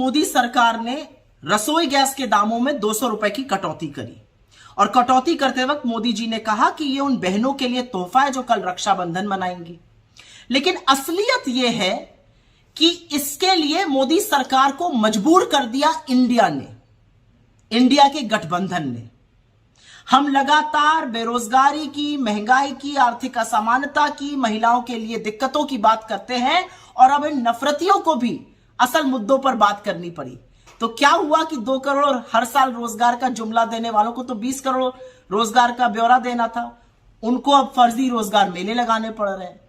मोदी सरकार ने रसोई गैस के दामों में 200 रुपए की कटौती करी और कटौती करते वक्त मोदी जी ने कहा कि यह उन बहनों के लिए तोहफा है जो कल रक्षाबंधन मनाएंगी। लेकिन असलियत यह है कि इसके लिए मोदी सरकार को मजबूर कर दिया इंडिया ने, इंडिया के गठबंधन ने। हम लगातार बेरोजगारी की, महंगाई की, आर्थिक असमानता की, महिलाओं के लिए दिक्कतों की बात करते हैं और अब इन नफरतियों को भी असल मुद्दों पर बात करनी पड़ी। तो क्या हुआ कि 2 करोड़ हर साल रोजगार का जुमला देने वालों को तो 20 करोड़ रोजगार का ब्यौरा देना था, उनको अब फर्जी रोजगार मेले लगाने पड़ रहे हैं।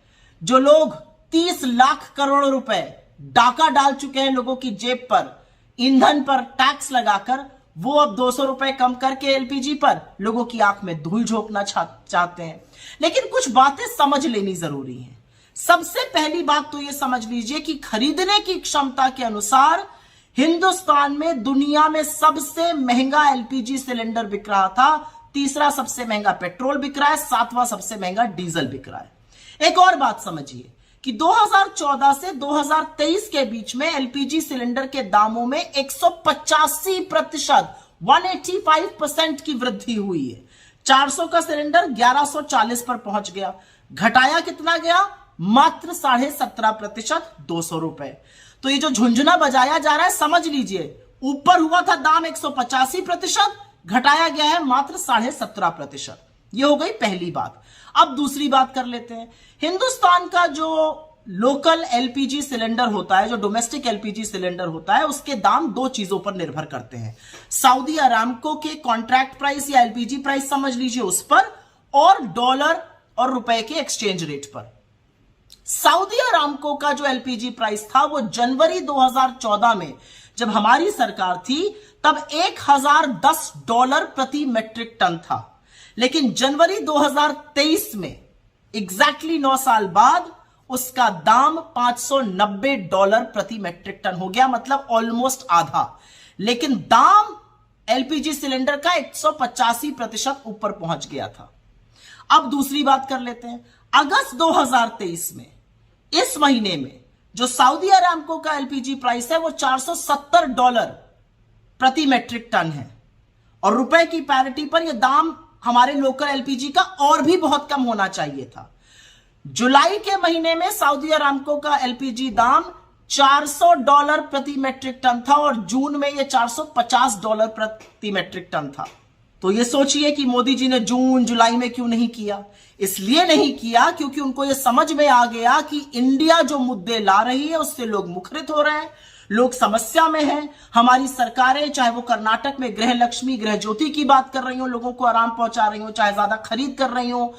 जो लोग 30 लाख करोड़ रुपए डाका डाल चुके हैं लोगों की जेब पर, ईंधन पर टैक्स लगाकर, वो अब 200 रुपए कम करके एलपीजी पर लोगों की आंख में धूल झोंकना चाहते हैं। लेकिन कुछ बातें समझ लेनी जरूरी है। सबसे पहली बात तो यह समझ लीजिए कि खरीदने की क्षमता के अनुसार हिंदुस्तान में दुनिया में सबसे महंगा एलपीजी सिलेंडर बिक रहा था, तीसरा सबसे महंगा पेट्रोल बिक रहा है, 7वां सबसे महंगा डीजल बिक रहा है। एक और बात समझिए कि 2014 से 2023 के बीच में एलपीजी सिलेंडर के दामों में 185%, 185% की वृद्धि हुई है। 400 का सिलेंडर 1140 पर पहुंच गया। घटाया कितना गया? मात्र 17.5%, 200 रुपए। तो ये जो झुंझुना बजाया जा रहा है, समझ लीजिए, ऊपर हुआ था दाम 185%, घटाया गया है मात्र 17.5%। ये हो गई पहली बात। अब दूसरी बात कर लेते हैं। हिंदुस्तान का जो लोकल एलपीजी सिलेंडर होता है, जो डोमेस्टिक एलपीजी सिलेंडर होता है, उसके दाम 2 चीजों पर निर्भर करते हैं। सऊदी अरामको के कॉन्ट्रैक्ट प्राइस या एलपीजी प्राइस समझ लीजिए उस पर, और डॉलर और रुपए के एक्सचेंज रेट पर। सऊदी अरामको का जो एलपीजी प्राइस था वो जनवरी 2014 में जब हमारी सरकार थी तब $1010 प्रति मेट्रिक टन था। लेकिन जनवरी 2023 में एग्जैक्टली 9 साल बाद उसका दाम $590 प्रति मेट्रिक टन हो गया, मतलब ऑलमोस्ट आधा। लेकिन दाम एलपीजी सिलेंडर का 185% ऊपर पहुंच गया था। अब दूसरी बात कर लेते हैं। अगस्त 2023 में, इस महीने में, जो सऊदी अरामको का एलपीजी प्राइस है वो $470 प्रति मेट्रिक टन है, और रुपए की पैरिटी पर यह दाम हमारे लोकल एलपीजी का और भी बहुत कम होना चाहिए था। जुलाई के महीने में सऊदी अरामको का एलपीजी दाम $400 प्रति मेट्रिक टन था और जून में यह $450 प्रति मेट्रिक टन था। तो यह सोचिए कि मोदी जी ने जून जुलाई में क्यों नहीं किया? इसलिए नहीं किया क्योंकि उनको यह समझ में आ गया कि इंडिया जो मुद्दे ला रही है उससे लोग मुखरित हो रहे हैं, लोग समस्या में हैं। हमारी सरकारें, चाहे वो कर्नाटक में गृह लक्ष्मी, गृह ज्योति की बात कर रही हो, लोगों को आराम पहुंचा रही हो, चाहे ज्यादा खरीद कर रही हो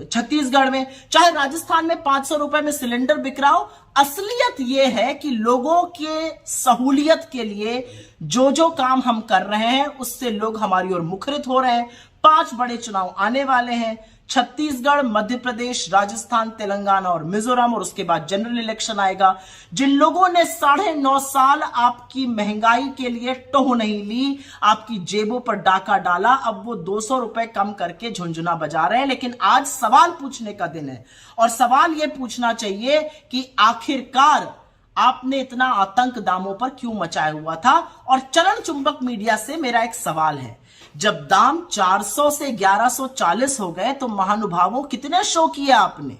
छत्तीसगढ़ में, चाहे राजस्थान में 500 रुपए में सिलेंडर बिक रहा हो, असलियत यह है कि लोगों के सहूलियत के लिए जो जो काम हम कर रहे हैं उससे लोग हमारी ओर मुखरित हो रहे हैं। 5 बड़े चुनाव आने वाले हैं, छत्तीसगढ़, मध्य प्रदेश, राजस्थान, तेलंगाना और मिजोरम, और उसके बाद जनरल इलेक्शन आएगा। जिन लोगों ने 9.5 साल आपकी महंगाई के लिए टोह नहीं ली, आपकी जेबों पर डाका डाला, अब वो 200 रुपए कम करके झुंझुना बजा रहे हैं। लेकिन आज सवाल पूछने का दिन है, और सवाल यह पूछना चाहिए कि आखिरकार आपने इतना आतंक दामों पर क्यों मचाया हुआ था। और चरण चुंबक मीडिया से मेरा एक सवाल है, जब दाम 400 से 1140 हो गए तो महानुभावों कितने शो किए आपने,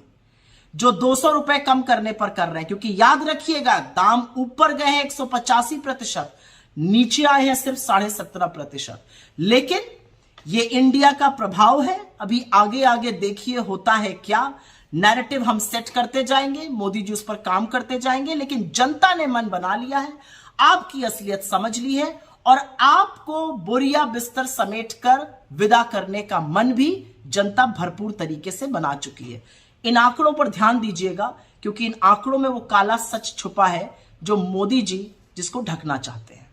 जो 200 रुपए कम करने पर कर रहे हैं? क्योंकि याद रखिएगा, दाम ऊपर गए हैं 185%, नीचे आए हैं सिर्फ 17.5%। लेकिन ये इंडिया का प्रभाव है। अभी आगे आगे देखिए होता है क्या। नैरेटिव हम सेट करते जाएंगे, मोदी जी उस पर काम करते जाएंगे, लेकिन जनता ने मन बना लिया है, आपकी असलियत समझ ली है, और आपको बोरिया बिस्तर समेटकर विदा करने का मन भी जनता भरपूर तरीके से बना चुकी है। इन आंकड़ों पर ध्यान दीजिएगा, क्योंकि इन आंकड़ों में वो काला सच छुपा है जो मोदी जी जिसको ढकना चाहते हैं।